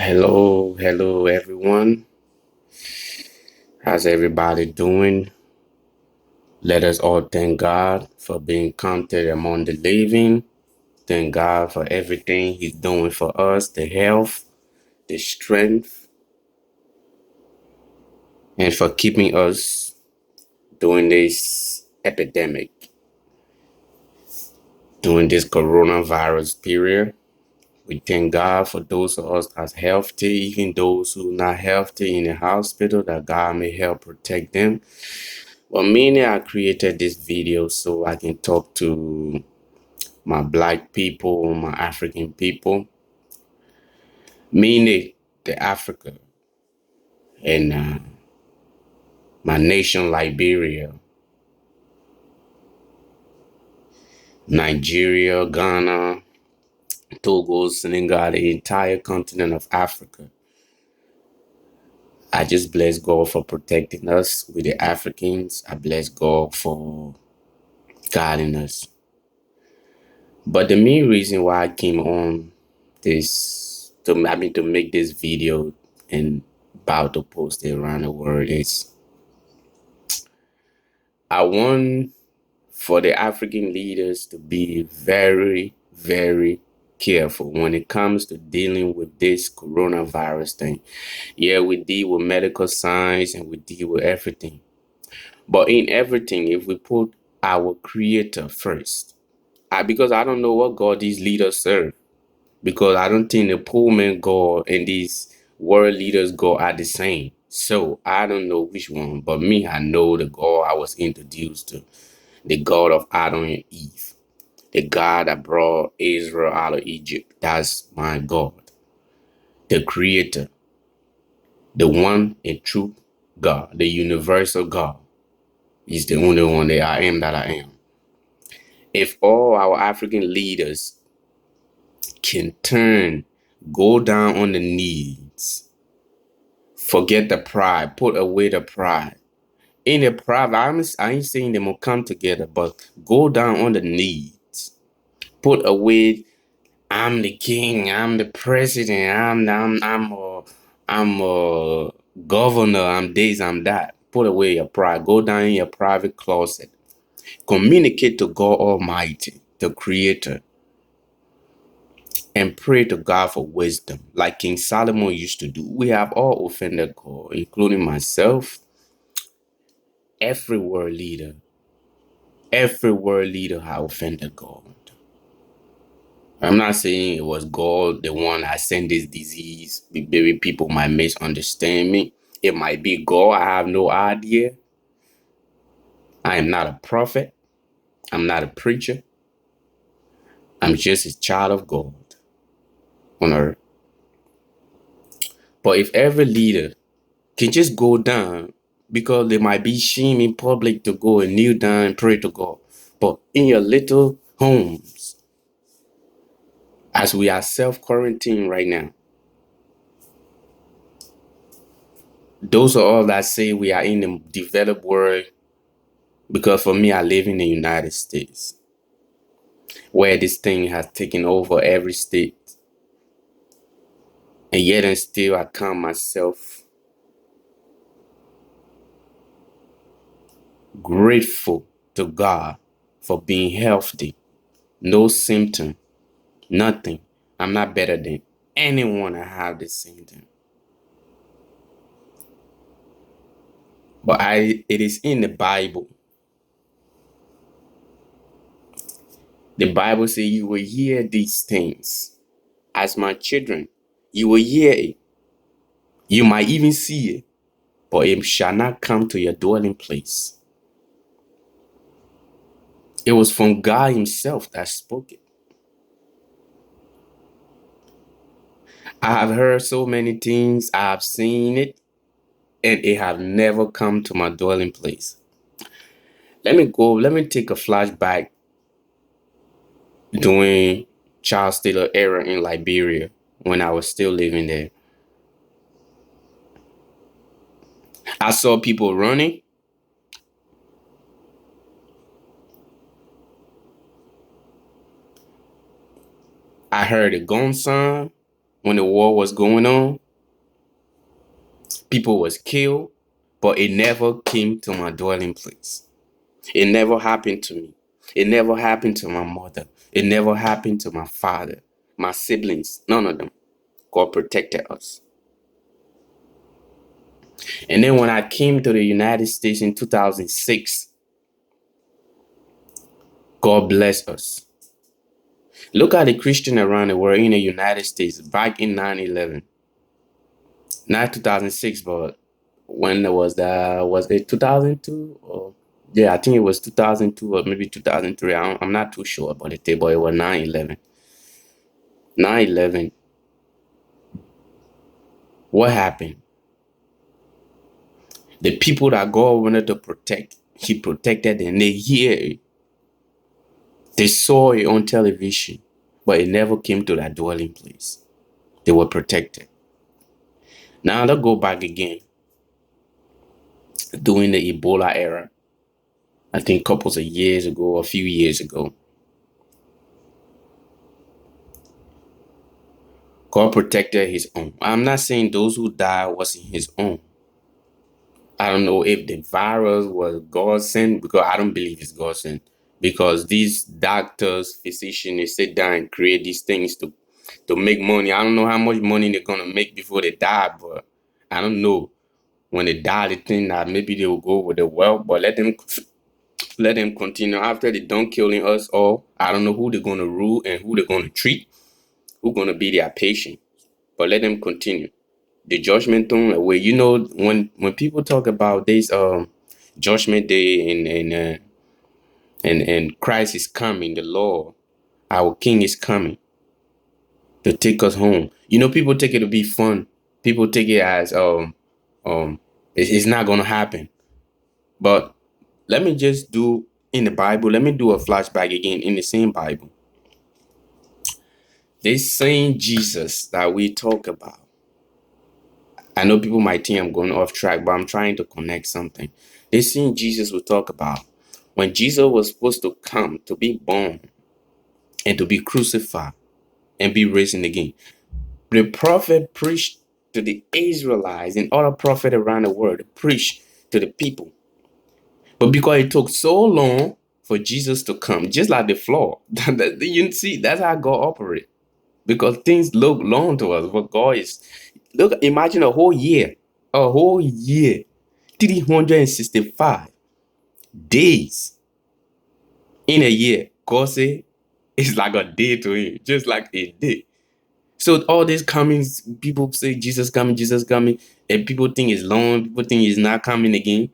Hello everyone. How's everybody doing? Let us all thank God for being counted among the living. Thank God for everything He's doing for us, the health, the strength, and for keeping us during this epidemic, during this coronavirus period. We thank God for those of us that's healthy, even those who are not healthy in the hospital, that God may help protect them. Well, mainly I created this video so I can talk to my black people, my African people, mainly the Africa and my nation, Liberia, Nigeria, Ghana, Togo, Senegal, the entire continent of Africa. I just bless God for protecting us with the Africans. I bless God for guiding us. But the main reason why I came on to make this video and about to post it around the world is I want for the African leaders to be very, very careful when it comes to dealing with this coronavirus thing. Yeah, we deal with medical science and we deal with everything. But in everything, if we put our creator first, because I don't know what God these leaders serve. Because I don't think the poor man God and these world leaders God are the same. So I don't know which one, but me, I know the God I was introduced to, the God of Adam and Eve, the God that brought Israel out of Egypt. That's my God, the Creator, the one and true God, the universal God. He's the only one that I am that I am. If all our African leaders can go down on the knees. Forget the pride. Put away the pride. In the pride, I ain't saying them will come together, but go down on the knees. Put away. I'm the king. I'm the president. I'm a governor. I'm this. I'm that. Put away your pride. Go down in your private closet. Communicate to God Almighty, the Creator, and pray to God for wisdom, like King Solomon used to do. We have all offended God, including myself. Every world leader have offended God. I'm not saying it was God the one that sent this disease. Maybe people might misunderstand me. It might be God. I have no idea. I am not a prophet. I'm not a preacher. I'm just a child of God on earth. But if every leader can just go down, because they might be shame in public to go and kneel down and pray to God. But in your little homes, as we are self-quarantined right now, those are all that say we are in the developed world, because for me, I live in the United States, where this thing has taken over every state. And yet and still I count myself grateful to God for being healthy. No symptom, nothing. I'm not better than anyone that have this symptom. But it is in the Bible. The Bible says you will hear these things as my children. You will hear it. You might even see it, but it shall not come to your dwelling place. It was from God Himself that spoke it. I have heard so many things, I have seen it, and it have never come to my dwelling place. Let me take a flashback during Charles Taylor era in Liberia when I was still living there. I saw people running. I heard a gun sound when the war was going on, people was killed, but it never came to my dwelling place. It never happened to me. It never happened to my mother. It never happened to my father, my siblings, none of them. God protected us. And then when I came to the United States in 2006, God blessed us. Look at the Christian around the world in the United States back in 9/11. Not 2006, but when there was was it 2002? Or yeah, I think it was 2002 or maybe 2003. I'm not too sure about the table. It was 9/11. 9/11. What happened? The people that God wanted to protect, He protected them. They hear it. They saw it on television, but it never came to that dwelling place. They were protected. Now let's go back again. During the Ebola era, I think couples of years ago, a few years ago, God protected His own. I'm not saying those who died wasn't His own. I don't know if the virus was God sent, because I don't believe it's God sent. Because these doctors, physicians, they sit down and create these things to make money. I don't know how much money they're gonna make before they die, but I don't know. When they die, they think that maybe they will go with the wealth, but let them continue. After they done killing us all, I don't know who they're gonna rule and who they're gonna treat, who's gonna be their patient. But let them continue. The judgment throne away. You know, when people talk about this judgment day and Christ is coming, the Lord, our King is coming to take us home. You know, people take it to be fun. People take it as it's not gonna happen. But let me just do in the Bible. Let me do a flashback again in the same Bible. This same Jesus that we talk about. I know people might think I'm going off track, but I'm trying to connect something. This same Jesus we talk about. When Jesus was supposed to come to be born and to be crucified and be risen again, the prophet preached to the Israelites and other prophets around the world, preached to the people. But because it took so long for Jesus to come, just like the flood, you see, that's how God operates. Because things look long to us, but God is, look, imagine a whole year, 365 days in a year. God said it's like a day to him, just like a day. So all these comings, people say Jesus coming, and people think it's long, people think it's not coming again.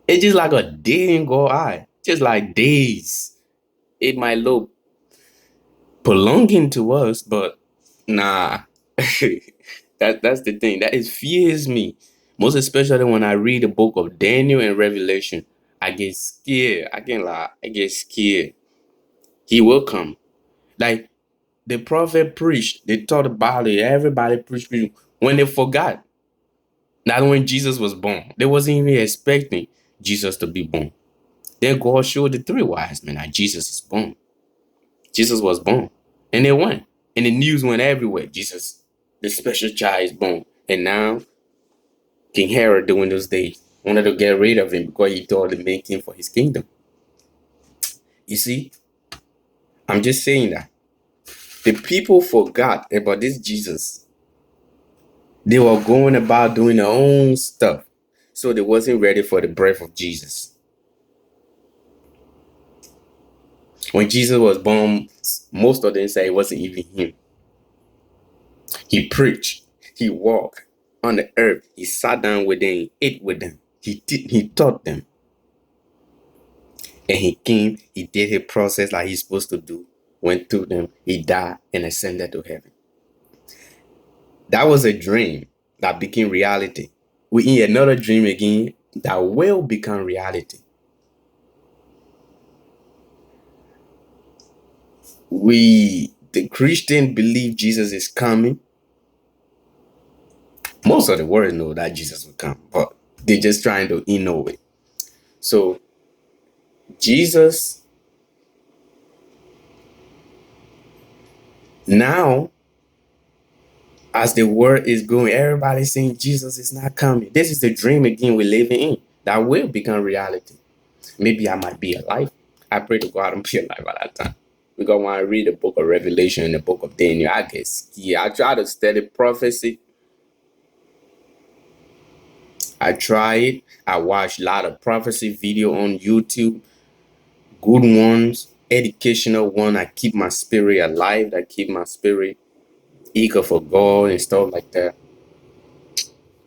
It's just like a day in God's eye, just like days. It might look prolonging to us, but nah. That's the thing. That it fears me. Most especially when I read the book of Daniel and Revelation. I get scared. I can't lie. I get scared. He will come. Like the prophet preached, they taught about it. Everybody preached. When they forgot that when Jesus was born, they wasn't even expecting Jesus to be born. Then God showed the three wise men that Jesus is born. Jesus was born. And they went. And the news went everywhere. Jesus, the special child, is born. And now King Herod during those days wanted to get rid of him because he thought the main king for his kingdom. You see, I'm just saying that the people forgot about this Jesus. They were going about doing their own stuff. So they wasn't ready for the birth of Jesus. When Jesus was born, most of them say it wasn't even him. He preached, he walked on the earth, he sat down with them, ate with them, he taught them. And he came, he did his process like he's supposed to do, went through them, he died and ascended to heaven. That was a dream that became reality. We in another dream again that will become reality. The Christian believe Jesus is coming. Most of the world know that Jesus will come, but they're just trying to know it. So Jesus now As the world is going, everybody's saying Jesus is not coming. This is the dream again we're living in that will become reality. Maybe I might be alive. I pray to God I'm be alive at that time. Because when I read the book of Revelation and the book of Daniel, I get scared. I try to study prophecy. I try it. I watch a lot of prophecy video on YouTube. Good ones, educational one. I keep my spirit alive. I keep my spirit eager for God and stuff like that.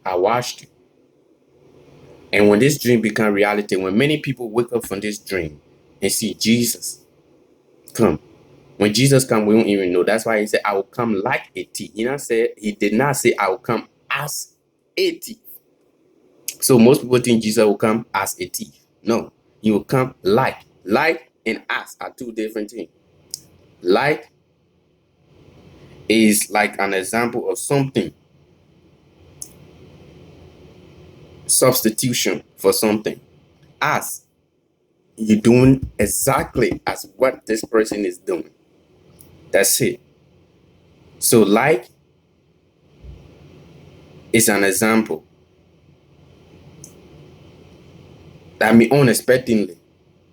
I watched it. And when this dream become reality, when many people wake up from this dream and see Jesus come, when Jesus come, we don't even know. That's why he said, I will come like a thief. He did not say I will come as a thief. So most people think Jesus will come as a thief. No, he will come like. Like and as are two different things. Like is like an example of something. Substitution for something. As you're doing exactly as what this person is doing. That's it. So like is an example. That means unexpectedly,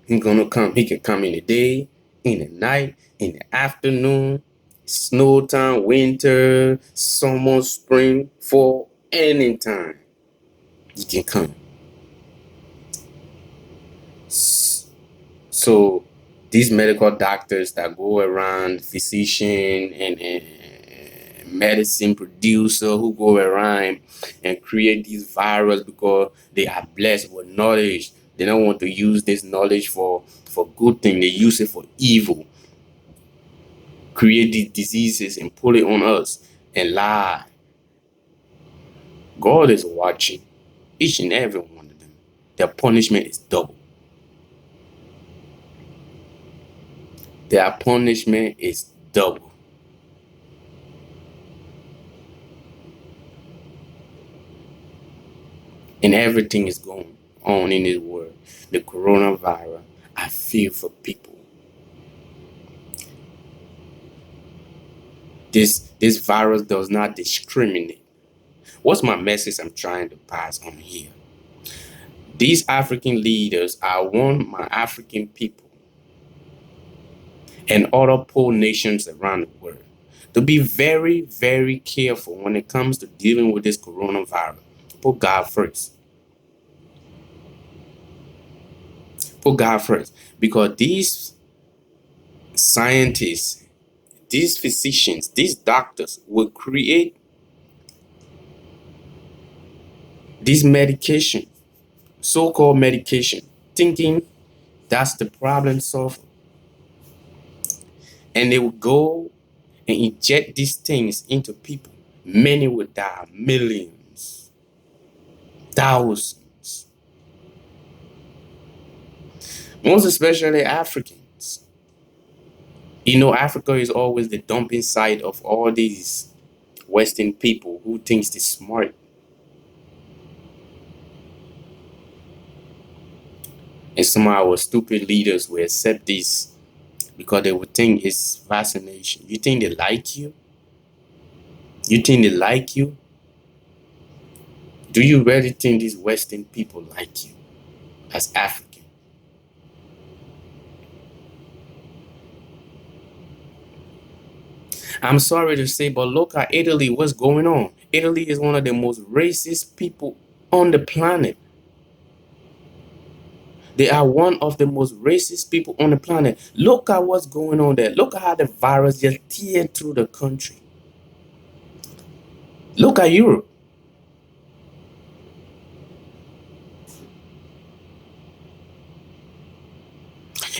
he's gonna come. He can come in the day, in the night, in the afternoon, snow time, winter, summer, spring, fall, anytime. He can come. So these medical doctors that go around, physician and medicine producer who go around and create these viruses because they are blessed with knowledge. They don't want to use this knowledge for good thing. They use it for evil. Create these diseases and put it on us and lie. God is watching each and every one of them. Their punishment is double. Their punishment is double. And everything is going on in this world. The coronavirus, I feel for people. This virus does not discriminate. What's my message I'm trying to pass on here? These African leaders, I want my African people and other poor nations around the world to be very, very careful when it comes to dealing with this coronavirus. Put God first. Put God first. Because these scientists, these physicians, these doctors will create this medication, so-called medication, thinking that's the problem solver. And they will go and inject these things into people. Many will die, millions, thousands. Most especially Africans. You know, Africa is always the dumping site of all these Western people who thinks they're smart. And some of our stupid leaders will accept this because they would think it's vaccination. You think they like you? You think they like you? Do you really think these Western people like you as African? I'm sorry to say, but look at Italy. What's going on? Italy is one of the most racist people on the planet. They are one of the most racist people on the planet. Look at what's going on there. Look at how the virus just tear through the country. Look at Europe.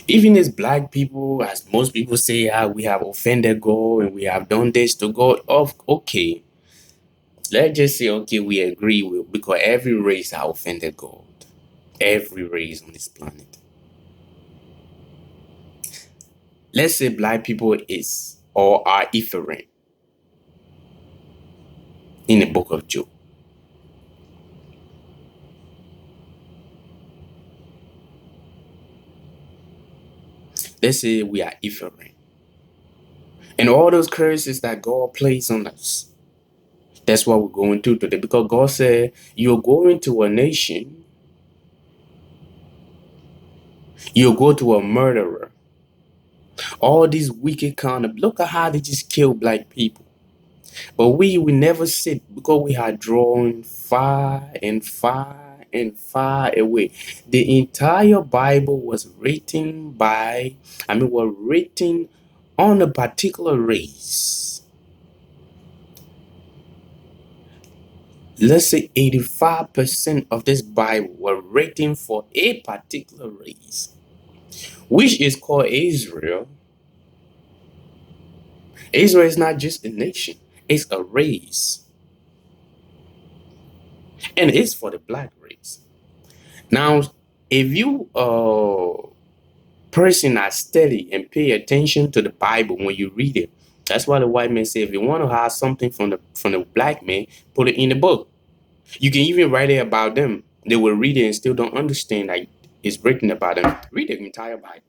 Even as black people, as most people say, we have offended God and we have done this to God. Okay, let's just say, okay, we agree with because every race has offended God. Every race on this planet. Let's say black people is or are different in the book of Job. Let's say we are different. And all those curses that God placed on us. That's what we're going through today, because God said you're going to a nation, you'll go to a murderer. All these wicked kind of, look at how they just kill black people. But we never sit, because we are drawn far and far and far away. The entire Bible was written was written on a particular race. Let's say 85% of this Bible were written for a particular race, which is called Israel. Israel is not just a nation, it's a race. And it's for the black race. Now, if you person are steady and pay attention to the Bible when you read it, that's why the white man say if you want to hide something from the black man, put it in the book. You can even write it about them. They will read it and still don't understand that it's written about them. Read the entire Bible.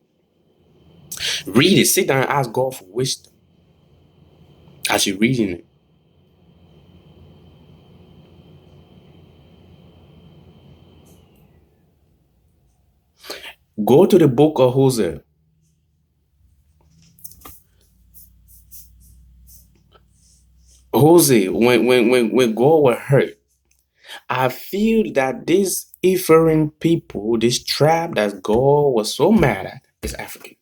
Read it. Sit down and ask God for wisdom as you're reading it. Go to the book of Hosea. Hosea, when God was hurt, I feel that this Ephraim people, this tribe that God was so mad at, is African.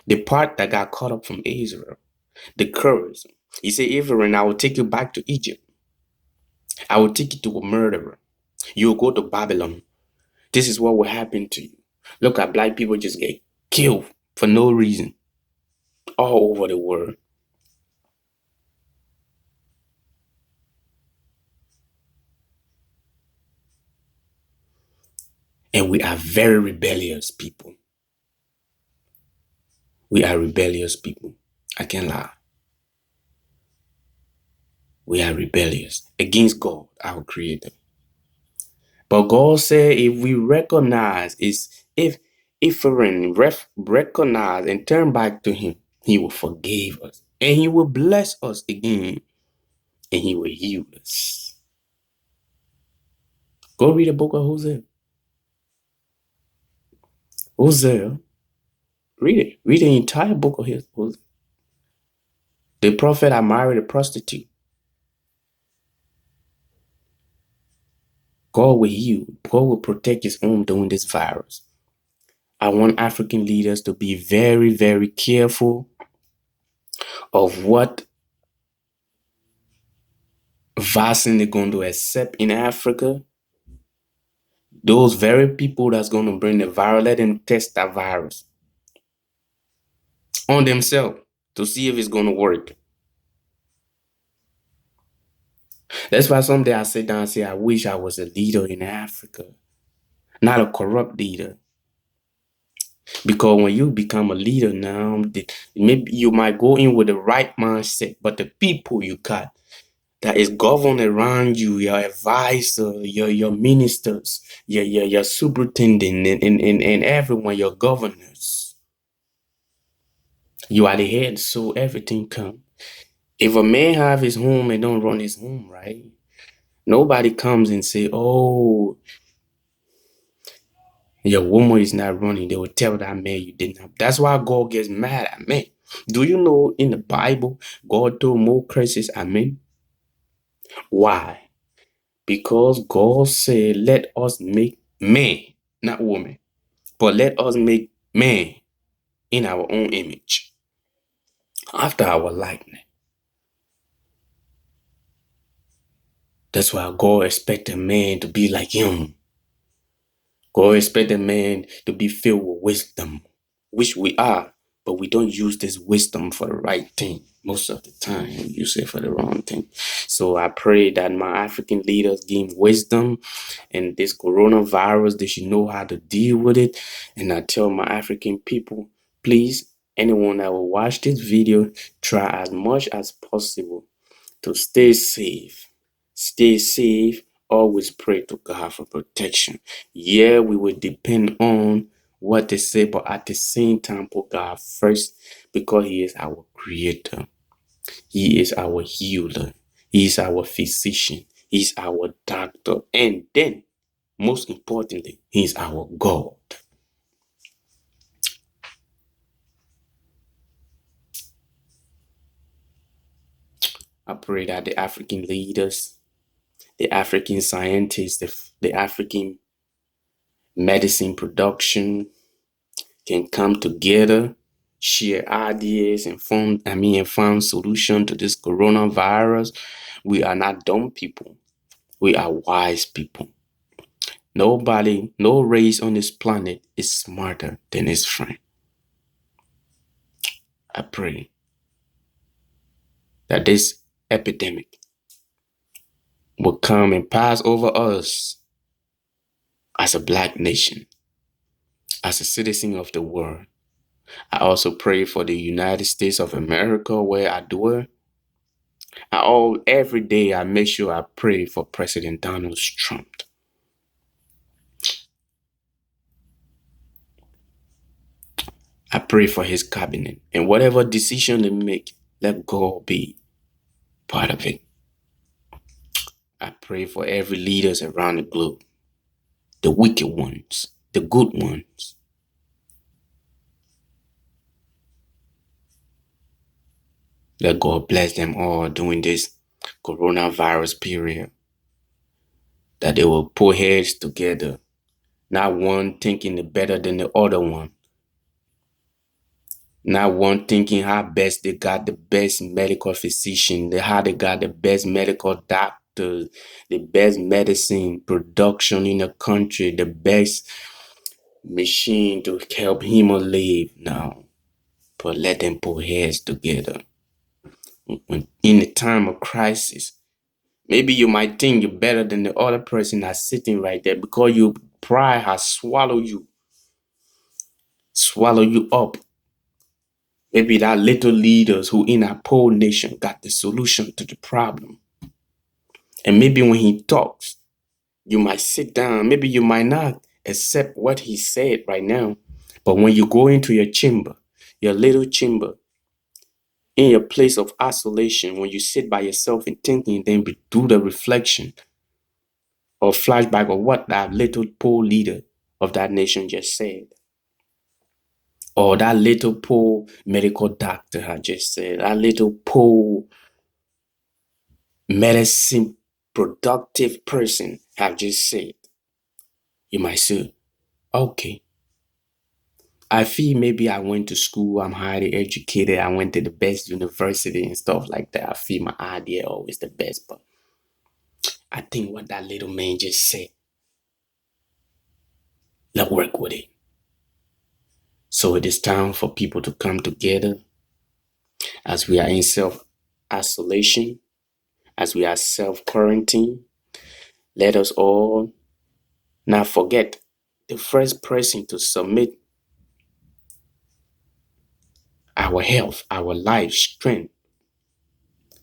The part that got caught up from Israel, the curse. He said, Ephraim, I will take you back to Egypt. I will take you to a murderer. You will go to Babylon. This is what will happen to you. Look at black people just get killed for no reason all over the world. And we are very rebellious people. We are rebellious people. I can't lie. We are rebellious against God, our creator. But God said if we recognize, if Ephraim recognize and turn back to him, he will forgive us. And he will bless us again. And he will heal us. Go read the book of Hosea. Hosea. Read it. Read the entire book of Hosea. The prophet that married a prostitute. God will heal. God will protect his own during this virus. I want African leaders to be very, very careful of what vaccine they're going to accept in Africa. Those very people that's going to bring the virus, let them test that virus on themselves to see if it's going to work. That's why someday I sit down and say, I wish I was a leader in Africa, not a corrupt leader. Because when you become a leader now, maybe you might go in with the right mindset, but the people you got that is governed around you, your advisor, your ministers, your superintendent, and everyone, your governors. You are the head, so everything comes. If a man have his home and don't run his home right, nobody comes and say, oh, your woman is not running. They will tell that man you didn't have. That's why God gets mad at men. Do you know in the Bible, God told more curses at men? Why? Because God said, let us make man, not woman, but let us make man in our own image, after our likeness. That's why God expected man to be like him. God expected man to be filled with wisdom, which we are, but we don't use this wisdom for the right thing. Most of the time, we use it for the wrong thing. So I pray that my African leaders gain wisdom, and this coronavirus, they should know how to deal with it. And I tell my African people, please, anyone that will watch this video, try as much as possible to stay safe. Stay safe. Always pray to God for protection. Yeah, we will depend on what they say, but at the same time, put God first, because He is our creator. He is our healer. He is our physician. He is our doctor. And then, most importantly, He is our God. I pray that the African leaders, the African scientists, the African medicine production can come together, share ideas, and find solution to this coronavirus. We are not dumb people. We are wise people. Nobody, no race on this planet is smarter than his friend. I pray that this epidemic will come and pass over us as a black nation, as a citizen of the world. I also pray for the United States of America where I dwell. Every day I make sure I pray for President Donald Trump. I pray for his cabinet, and whatever decision they make, let God be part of it. I pray for every leaders around the globe, the wicked ones, the good ones. Let God bless them all during this coronavirus period. That they will put heads together, not one thinking better than the other one. Not one thinking how best they got the best medical physician, how they got the best medical doctors, the best medicine production in the country, the best machine to help him live now. But let them put heads together. When in a time of crisis, maybe you might think you're better than the other person that's sitting right there because your pride has swallowed you up. Maybe that little leaders who in our poor nation got the solution to the problem. And maybe when he talks, you might sit down. Maybe you might not accept what he said right now. But when you go into your chamber, your little chamber, in your place of isolation, when you sit by yourself and thinking, then do the reflection or flashback of what that little poor leader of that nation just said. Or that little poor medical doctor had just said, that little poor medicine productive person have just said, you might say, okay, I feel maybe I went to school, I'm highly educated, I went to the best university and stuff like that. I feel my idea always the best, but I think what that little man just said, let's work with it. So it is time for people to come together as we are in self-isolation, as we are self-quarantine. Let us all not forget the first person to submit our health, our life, strength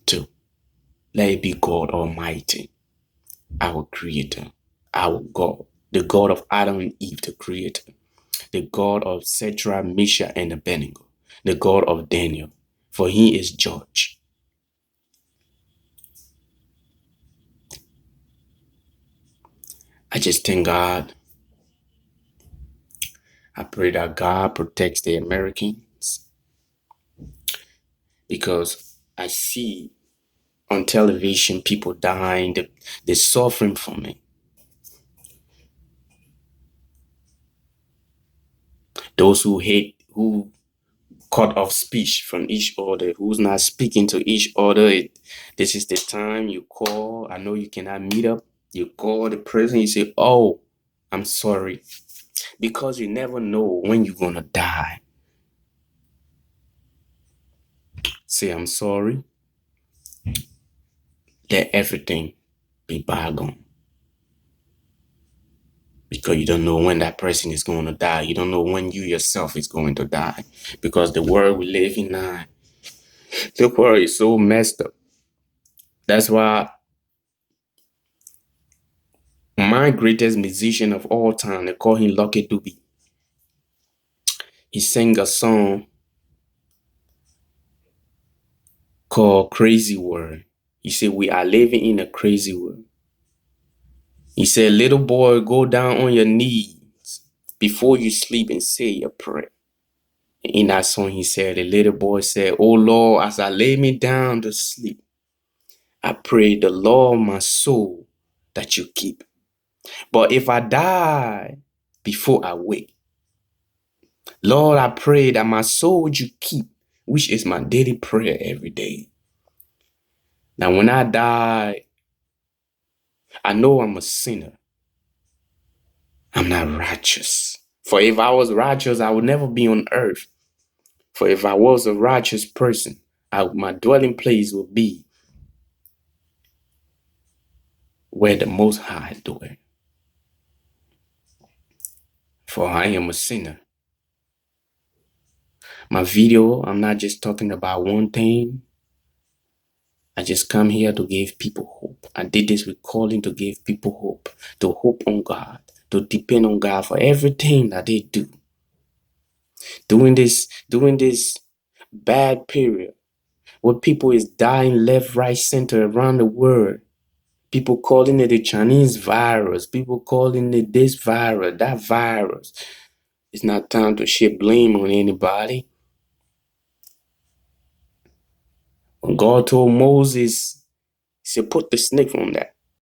to. Let it be God Almighty, our Creator, our God, the God of Adam and Eve, the Creator, the God of Shadrach, Meshach, and Abednego, the God of Daniel, for He is judge. I just thank God. I pray that God protects the Americans because I see on television people dying, they're suffering from it. Those who hate, who cut off speech from each other, who's not speaking to each other. This is the time you call. I know you cannot meet up. You call the person, you say, oh, I'm sorry. Because you never know when you're going to die. Say, I'm sorry. Let everything be bygone. Because you don't know when that person is going to die. You don't know when you yourself is going to die. Because the world we live in now, the world is so messed up. That's why my greatest musician of all time, they call him Lucky Dube. He sang a song called crazy world. He said, we are living in a crazy world. He said, little boy, go down on your knees before you sleep and say your prayer. In that song, he said, the little boy said, oh Lord, as I lay me down to sleep, I pray the Lord my soul that you keep. But if I die before I wake, Lord, I pray that my soul would you keep, which is my daily prayer every day. Now, when I die, I know I'm a sinner. I'm not righteous. For if I was righteous, I would never be on earth. For if I was a righteous person, my dwelling place would be where the Most High dwells. For I am a sinner. My video, I'm not just talking about one thing. I just come here to give people hope. I did this recording to give people hope, to hope on God, to depend on God for everything that they do. During this bad period, where people is dying left, right, center around the world. People calling it the Chinese virus. People calling it this virus, that virus. It's not time to shift blame on anybody. When God told Moses, he said, put the snake on that.